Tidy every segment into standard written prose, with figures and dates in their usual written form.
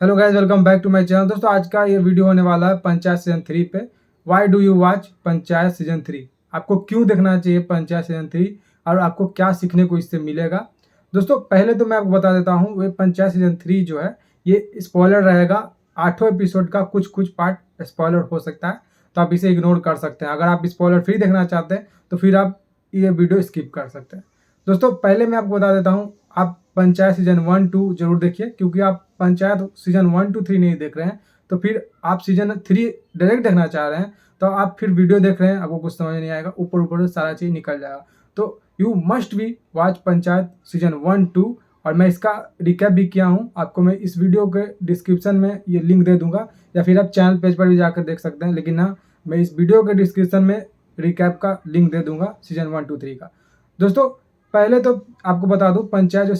Hello guys, welcome back to my channel. दोस्तों, आज का ये वीडियो होने वाला है पंचायत सीजन 3 पे। Why do you watch panchayat season 3? आपको क्यों देखना चाहिए पंचायत सीजन 3 और आपको क्या सीखने को इससे मिलेगा? दोस्तों, पहले तो मैं आपको बता देता हूँ, ये पंचायत सीजन 3 जो है ये स्पॉइलर रहेगा। 8वें एपिसोड का कुछ कुछ पार्ट स्पॉइलर हो सकता है, तो आप इसे इग्नोर कर सकते हैं। अगर आप स्पॉइलर फ्री देखना चाहते हैं तो फिर आप ये वीडियो स्किप कर सकते हैं। दोस्तों, पहले मैं आपको बता देता हूँ, आप पंचायत सीजन 1-2 जरूर देखिए, क्योंकि आप पंचायत सीजन 1-3 नहीं देख रहे हैं तो फिर आप सीजन 3 डायरेक्ट देखना चाह रहे हैं तो आप फिर वीडियो देख रहे हैं, आपको कुछ समझ नहीं आएगा, ऊपर ऊपर से सारा चीज़ निकल जाएगा। तो you must be watch panchayat season 1-2। और मैं इसका रिकैप भी किया हूँ, आपको मैं इस वीडियो के डिस्क्रिप्शन में ये लिंक दे दूंगा, या फिर आप चैनल पेज पर भी जाकर देख सकते हैं। लेकिन ना, मैं इस वीडियो के डिस्क्रिप्शन में रिकैप का लिंक दे दूंगा सीजन 1-3 का। दोस्तों, पहले तो आपको बता दूं, पंचायत जो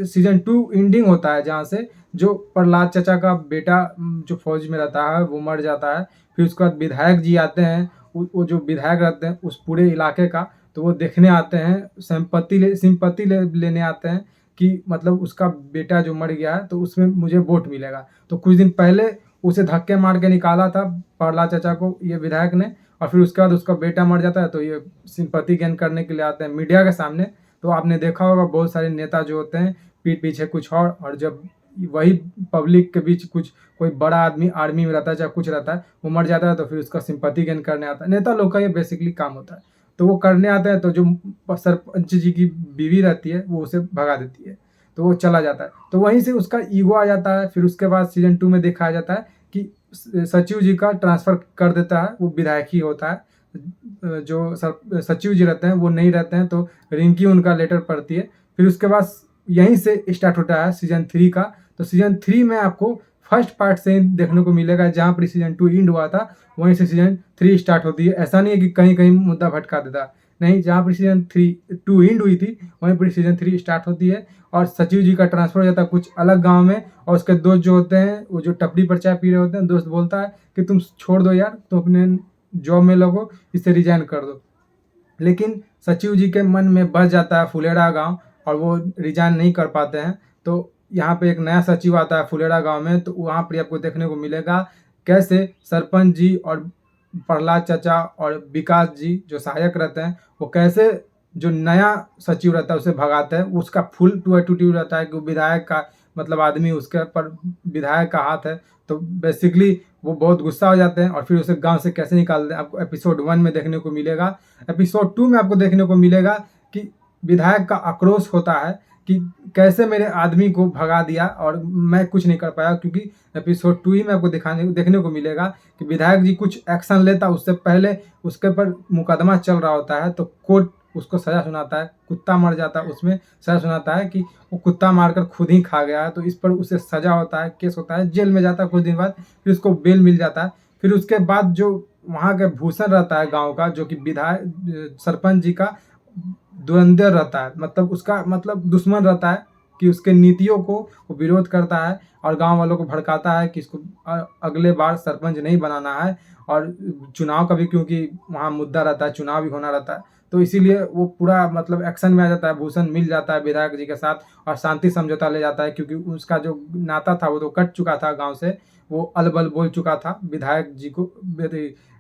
सीजन 2 एंडिंग होता है, जहाँ से जो प्रहलाद चाचा का बेटा जो फौज में रहता है वो मर जाता है। फिर उसके बाद विधायक जी आते हैं, वो जो विधायक रहते हैं उस पूरे इलाके का, तो वो देखने आते हैं, सिंपत्ति लेने आते हैं कि मतलब उसका बेटा जो मर गया है तो उसमें मुझे वोट मिलेगा। तो कुछ दिन पहले उसे धक्के मार के निकाला था प्रहलाद चाचा को ये विधायक ने, और फिर उसके बाद उसका बेटा मर जाता है तो ये सिंपत्ति गेन करने के लिए आते हैं मीडिया के सामने। तो आपने देखा होगा, बहुत सारे नेता जो होते हैं पीठ पीछे कुछ और जब वही पब्लिक के बीच कुछ कोई बड़ा आदमी आर्मी में रहता है चाहे कुछ रहता है, वो मर जाता है तो फिर उसका सिंपत्ति गेन करने आता है। नेता लोग का ये बेसिकली काम होता है। तो वो करने आते हैं तो जो सरपंच जी की बीवी रहती है वो उसे भगा देती है, तो वो चला जाता है। तो वहीं से उसका ईगो आ जाता है। फिर उसके बाद सीजन 2 में दिखाया जाता है कि सचिव जी का ट्रांसफ़र कर देता है, वो विधायक ही होता है। जो सचिव जी रहते हैं वो नहीं रहते हैं, तो रिंकी उनका लेटर पढ़ती है। फिर उसके बाद यहीं से स्टार्ट होता है सीजन 3 का। तो सीजन 3 में आपको फर्स्ट पार्ट से ही देखने को मिलेगा, जहाँ पर सीजन 2 एंड हुआ था वहीं से सीजन 3 स्टार्ट होती है। ऐसा नहीं है कि कहीं कहीं मुद्दा भटका देता, नहीं, जहाँ पर सीजन 2 एंड हुई थी वहीं पर सीजन 3 स्टार्ट होती है। और सचिव जी का ट्रांसफर हो जाता है कुछ अलग गांव में, और उसके दोस्त जो होते हैं वो जो टपरी पर चाय पी रहे होते हैं, दोस्त बोलता है कि तुम छोड़ दो यार, तुम अपने जॉब में लगो, इससे रिजाइन कर दो। लेकिन सचिव जी के मन में बस जाता है फुलेरा गांव, और वो रिजाइन नहीं कर पाते हैं। तो यहाँ पे एक नया सचिव आता है फुलेरा गांव में, तो वहाँ पर आपको देखने को मिलेगा कैसे सरपंच जी और प्रहलाद चाचा और विकास जी जो सहायक रहते हैं, वो कैसे जो नया सचिव रहता है उसे भगाते हैं। उसका फुल टू एटीट्यूड रहता है कि विधायक का मतलब आदमी उसके पर विधायक का हाथ है। तो बेसिकली वो बहुत गुस्सा हो जाते हैं और फिर उसे गांव से कैसे निकालते हैं, आपको एपिसोड 1 में देखने को मिलेगा। एपिसोड 2 में आपको देखने को मिलेगा कि विधायक का आक्रोश होता है कि कैसे मेरे आदमी को भगा दिया और मैं कुछ नहीं कर पाया, क्योंकि एपिसोड 2 ही में आपको देखने को मिलेगा कि विधायक जी कुछ एक्शन लेता, उससे पहले उसके पर मुकदमा चल रहा होता है, तो कोर्ट उसको सज़ा सुनाता है, कुत्ता मर जाता है उसमें सज़ा सुनाता है कि वो कुत्ता मारकर खुद ही खा गया है, तो इस पर उसे सज़ा होता है, केस होता है, जेल में जाता है कुछ दिन बाद, फिर उसको बेल मिल जाता है। फिर उसके बाद जो वहाँ का भूषण रहता है गाँव का, जो कि विधायक सरपंच जी का धुरंधर रहता है, मतलब उसका मतलब दुश्मन रहता है कि उसके नीतियों को वो विरोध करता है और गांव वालों को भड़काता है कि इसको अगले बार सरपंच नहीं बनाना है। और चुनाव का भी, क्योंकि वहाँ मुद्दा रहता है, चुनाव भी होना रहता है, तो इसीलिए वो पूरा मतलब एक्शन में आ जाता है। भूषण मिल जाता है विधायक जी के साथ और शांति समझौता ले जाता है, क्योंकि उसका जो नाता था वो तो कट चुका था गाँव से, वो अलबल बोल चुका था विधायक जी को,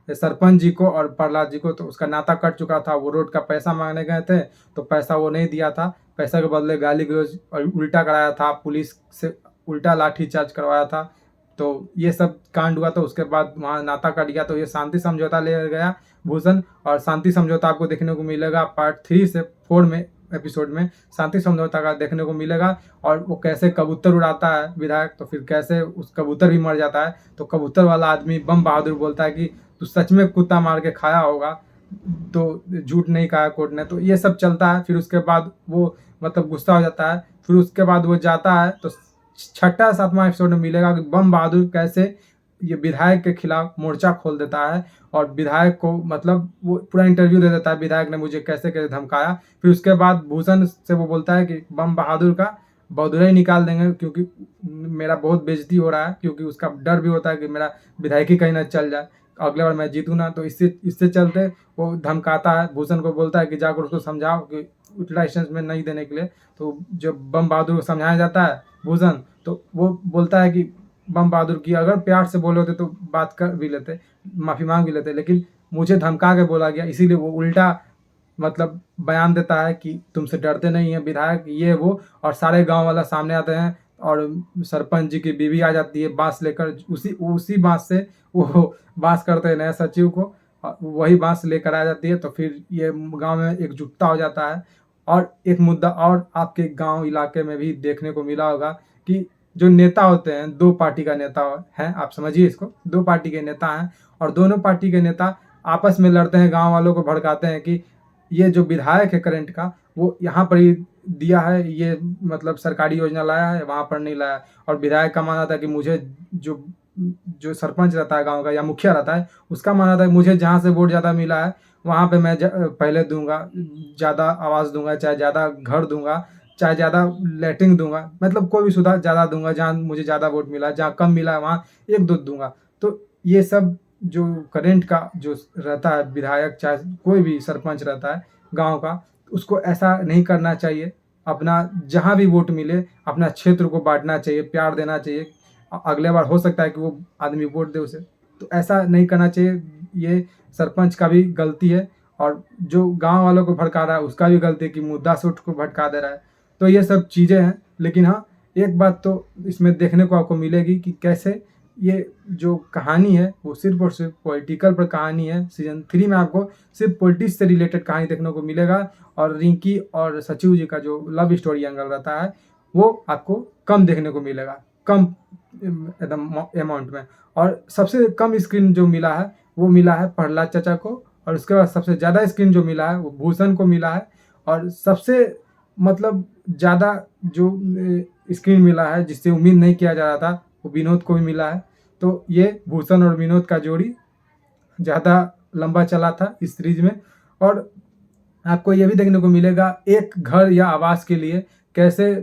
सरपंच जी को और प्रहलाद जी को, तो उसका नाता कट चुका था। वो रोड का पैसा मांगने गए थे तो पैसा वो नहीं दिया था, पैसा के बदले गाली गलौज और उल्टा कराया था, पुलिस से उल्टा लाठीचार्ज करवाया था। तो ये सब कांड हुआ, तो उसके बाद वहाँ नाता कट गया, तो ये शांति समझौता ले गया भूषण। और शांति समझौता आपको देखने को मिलेगा पार्ट 3 से 4 में एपिसोड में शांति समझौता का देखने को मिलेगा। और वो कैसे कबूतर उड़ाता है विधायक, तो फिर कैसे उस कबूतर भी मर जाता है, तो कबूतर वाला आदमी बम बहादुर बोलता है कि तू सच में कुत्ता मार के खाया होगा, तो झूठ नहीं कहा कोर्ट ने। तो ये सब चलता है। फिर उसके बाद वो मतलब गुस्सा हो जाता है, फिर उसके बाद वो जाता है, तो छठा सातवां एपिसोड में मिलेगा कि बम बहादुर कैसे ये विधायक के खिलाफ मोर्चा खोल देता है और विधायक को मतलब वो पूरा इंटरव्यू दे देता है, विधायक ने मुझे कैसे कैसे धमकाया। फिर उसके बाद भूषण से वो बोलता है कि बम बहादुर का बौधुरा ही निकाल देंगे, क्योंकि मेरा बहुत बेइज्जती हो रहा है, क्योंकि उसका डर भी होता है कि मेरा विधायक ही कहीं ना चल जाए, अगले बार मैं जीतूँ ना। तो इससे इससे चलते वो धमकाता है, भूषण को बोलता है कि जाकर उसको समझाओ कि लाइसेंस में नहीं देने के लिए। तो जब बम बहादुर को समझाया जाता है भूषण, तो वो बोलता है कि बम बहादुर की अगर प्यार से बोले होते तो बात कर भी लेते, माफ़ी माँग भी लेते, लेकिन मुझे धमका के बोला गया, इसीलिए वो उल्टा मतलब बयान देता है कि तुमसे डरते नहीं हैं विधायक, ये वो, और सारे गाँव वाला सामने आते हैं और सरपंच जी की बीवी आ जाती है बाँस लेकर, उसी बाँस से वो बाँस करते हैं नए सचिव को, वही बाँस लेकर आ जाती है, तो फिर ये गाँव में एकजुटता हो जाता है। और एक मुद्दा और आपके गाँव इलाके में भी देखने को मिला होगा कि जो नेता होते हैं, 2 पार्टी का नेता है, आप समझिए इसको, 2 पार्टी के नेता हैं और दोनों पार्टी के नेता आपस में लड़ते हैं, गाँव वालों को भड़काते हैं कि ये जो विधायक है करंट का, वो यहाँ पर ही दिया है, ये मतलब सरकारी योजना लाया है, वहाँ पर नहीं लाया। और विधायक का मानना था कि मुझे जो जो सरपंच रहता है गाँव का या मुखिया रहता है, उसका मानना था कि मुझे जहाँ से वोट ज़्यादा मिला है, वहाँ पे मैं पहले दूँगा, ज़्यादा आवाज़ दूँगा, चाहे ज़्यादा घर दूँगा, चाहे ज़्यादा लैट्रिन दूँगा, मतलब कोई भी सुविधा ज़्यादा दूँगा, जहाँ मुझे ज़्यादा वोट मिला है, जहाँ कम मिला है वहाँ 1-2 दूँगा। तो ये सब जो करंट का जो रहता है विधायक, चाहे कोई भी सरपंच रहता है गाँव का, उसको ऐसा नहीं करना चाहिए। अपना जहाँ भी वोट मिले, अपना क्षेत्र को बाँटना चाहिए, प्यार देना चाहिए। अगले बार हो सकता है कि वो आदमी वोट दे उसे। तो ऐसा नहीं करना चाहिए, ये सरपंच का भी गलती है और जो गाँव वालों को भड़का रहा है उसका भी गलती है कि मुद्दा से उठ को भटका दे रहा है। तो ये सब चीज़ें हैं, लेकिन हाँ, एक बात तो इसमें देखने को आपको मिलेगी कि कैसे ये जो कहानी है वो सिर्फ़ और सिर्फ़ पॉलिटिकल पर कहानी है। सीज़न 3 में आपको सिर्फ़ पॉलिटिक्स से रिलेटेड कहानी देखने को मिलेगा और रिंकी और सचिव जी का जो लव स्टोरी एंगल रहता है, वो आपको कम देखने को मिलेगा, कम एकदम अमाउंट में। और सबसे कम स्क्रीन जो मिला है, वो मिला है प्रहलाद चाचा को, और उसके बाद सबसे ज़्यादा स्क्रीन जो मिला है, वो भूषण को मिला है, और सबसे मतलब ज़्यादा जो स्क्रीन मिला है, जिससे उम्मीद नहीं किया जा रहा था, वो विनोद को भी मिला है। तो ये भूषण और विनोद का जोड़ी ज़्यादा लंबा चला था इस सीरीज़ में। और आपको ये भी देखने को मिलेगा एक घर या आवास के लिए कैसे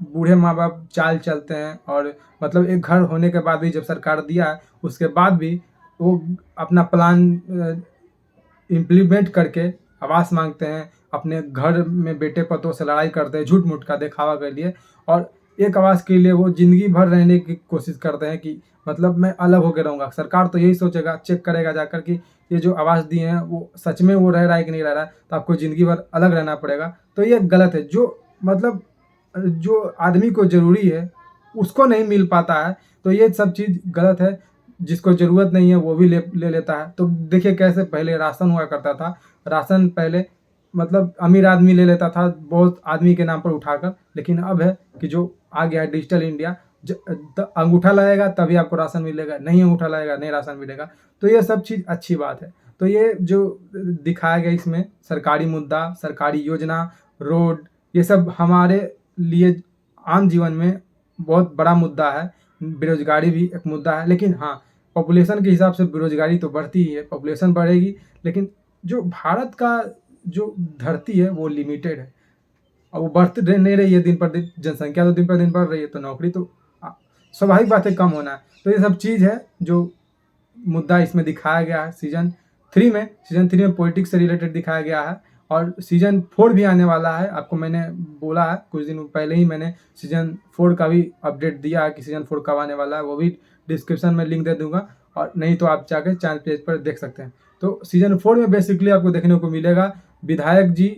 बूढ़े माँ-बाप चाल चलते हैं, और मतलब एक घर होने के बाद भी जब सरकार दिया है, उसके बाद भी वो अपना प्लान इम्प्लीमेंट करके आवास माँगते हैं, अपने घर में बेटे-पतोह से लड़ाई करते हैं, झूठ-मूठ का दिखावा के लिए, और एक आवास के लिए वो ज़िंदगी भर रहने की कोशिश करते हैं कि मतलब मैं अलग होके रहूँगा। सरकार तो यही सोचेगा, चेक करेगा जाकर कि ये जो आवास दिए हैं, वो सच में वो रह रहा है कि नहीं रह रहा है, तो आपको ज़िंदगी भर अलग रहना पड़ेगा। तो ये गलत है, जो मतलब जो आदमी को ज़रूरी है, उसको नहीं मिल पाता है, तो ये सब चीज़ गलत है। जिसको ज़रूरत नहीं है वो भी ले लेता है। तो देखिए कैसे पहले राशन हुआ करता था, राशन पहले मतलब अमीर आदमी ले लेता था बहुत आदमी के नाम पर उठाकर, लेकिन अब है कि जो आ गया है डिजिटल इंडिया, अंगूठा लगाएगा तभी आपको राशन मिलेगा, नहीं अंगूठा लगाएगा नहीं राशन मिलेगा। तो ये सब चीज़ अच्छी बात है। तो ये जो दिखाया गया इसमें सरकारी मुद्दा, सरकारी योजना, रोड, ये सब हमारे लिए आम जीवन में बहुत बड़ा मुद्दा है। बेरोज़गारी भी एक मुद्दा है, लेकिन हाँ, पॉपुलेशन के हिसाब से बेरोज़गारी तो बढ़ती ही है, पॉपुलेशन बढ़ेगी, लेकिन जो भारत का जो धरती है वो लिमिटेड है और वो बढ़ती नहीं रही है दिन पर दिन, जनसंख्या तो दिन पर दिन बढ़ रही है, तो नौकरी तो स्वाभाविक बात है कम होना है। तो ये सब चीज़ है जो मुद्दा इसमें दिखाया गया है सीज़न 3 में। सीज़न 3 में पॉलिटिक्स से रिलेटेड दिखाया गया है और सीज़न 4 भी आने वाला है। आपको मैंने बोला है, कुछ दिन पहले ही मैंने सीज़न 4 का भी अपडेट दिया है कि सीज़न 4 कब आने वाला है, वो भी डिस्क्रिप्शन में लिंक दे दूँगा, और नहीं तो आप जाके चैनल पेज पर देख सकते हैं। तो सीज़न 4 में बेसिकली आपको देखने को मिलेगा विधायक जी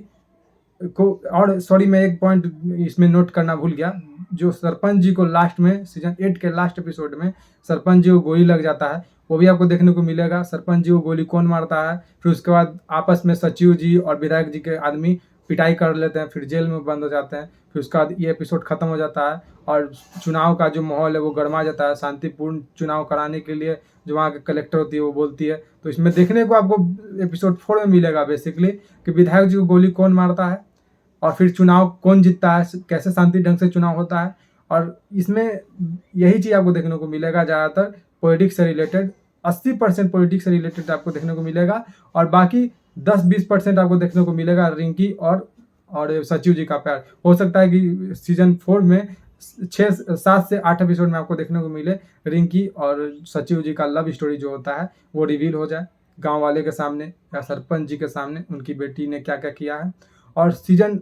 को, और सॉरी मैं एक पॉइंट इसमें नोट करना भूल गया, जो सरपंच जी को लास्ट में सीज़न 8 के लास्ट एपिसोड में सरपंच जी को गोली लग जाता है, वो भी आपको देखने को मिलेगा। सरपंच जी को गोली कौन मारता है, फिर उसके बाद आपस में सचिव जी और विधायक जी के आदमी पिटाई कर लेते हैं, फिर जेल में बंद हो जाते हैं। फिर उसके बाद ये एपिसोड ख़त्म हो जाता है और चुनाव का जो माहौल है वो गरमा जाता है। शांतिपूर्ण चुनाव कराने के लिए जो वहाँ के कलेक्टर होती है वो बोलती है। तो इसमें देखने को आपको एपिसोड 4 में मिलेगा बेसिकली कि विधायक जी को गोली कौन मारता है और फिर चुनाव कौन जीतता है, कैसे शांति ढंग से चुनाव होता है। और इसमें यही चीज़ आपको देखने को मिलेगा, ज़्यादातर पॉलिटिक्स से रिलेटेड 80% पॉलिटिक्स से रिलेटेड आपको देखने को मिलेगा, और बाकी 10-20% आपको देखने को मिलेगा रिंकी और सचिव जी का प्यार। हो सकता है कि सीज़न 4 में 7 से 8 एपिसोड में आपको देखने को मिले रिंकी और सचिव जी का लव स्टोरी जो होता है वो रिवील हो जाए गाँव वाले के सामने या सरपंच जी के सामने, उनकी बेटी ने क्या क्या किया है। और सीज़न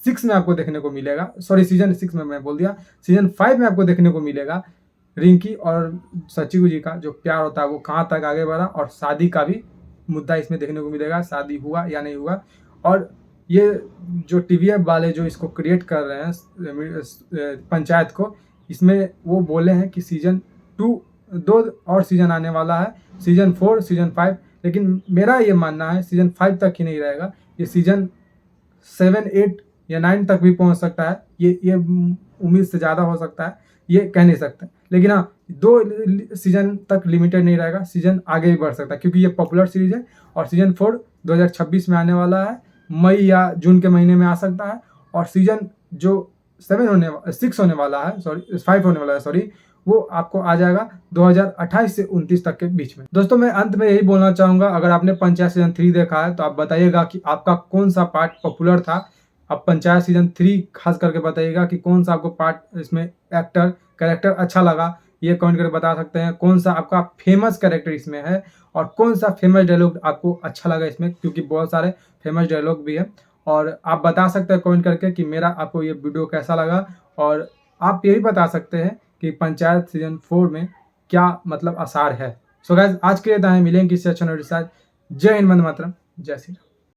6 में आपको देखने को मिलेगा, सॉरी सीजन 6 में मैं बोल दिया, सीजन 5 में आपको देखने को मिलेगा रिंकी और सचिव जी का जो प्यार होता है वो कहाँ तक आगे बढ़ा, और शादी का भी मुद्दा इसमें देखने को मिलेगा, शादी हुआ या नहीं हुआ। और ये जो टीवीएफ वाले जो इसको क्रिएट कर रहे हैं पंचायत को, इसमें वो बोले हैं कि सीजन 2 और सीजन आने वाला है, सीजन 4 सीजन 5, लेकिन मेरा ये मानना है सीजन 5 तक ही नहीं रहेगा, ये सीजन 7 8 या 9 तक भी पहुंच सकता है, ये उम्मीद से ज़्यादा हो सकता है, ये कह नहीं सकते। लेकिन हाँ, 2 सीजन तक लिमिटेड नहीं रहेगा, सीजन आगे भी बढ़ सकता है क्योंकि ये पॉपुलर सीरीज है। और सीजन 4 2026 में आने वाला है, मई या जून के महीने में आ सकता है। और सीजन जो 6 होने वाला है, सॉरी 5 होने वाला है, सॉरी, वो आपको आ जाएगा 2028 से 29 तक के बीच में। दोस्तों मैं अंत में यही बोलना चाहूँगा, अगर आपने पंचायत सीजन 3 देखा है तो आप बताइएगा कि आपका कौन सा पार्ट पॉपुलर था। आप पंचायत सीजन 3 खास करके बताइएगा कि कौन सा आपको पार्ट इसमें कैरेक्टर अच्छा लगा, ये कमेंट करके बता सकते हैं। कौन सा आपका फेमस कैरेक्टर इसमें है और कौन सा फेमस डायलॉग आपको अच्छा लगा इसमें, क्योंकि बहुत सारे फेमस डायलॉग भी है। और आप बता सकते हैं कमेंट करके कि मेरा आपको ये वीडियो कैसा लगा। और आप ये भी बता सकते हैं कि पंचायत सीजन 4 में क्या मतलब आसार है। सो गाइस, आज के लिए मिलेंगे किसी अच्छे नोट के साथ। जय हिंद, वंदे मातरम, जय श्री राम।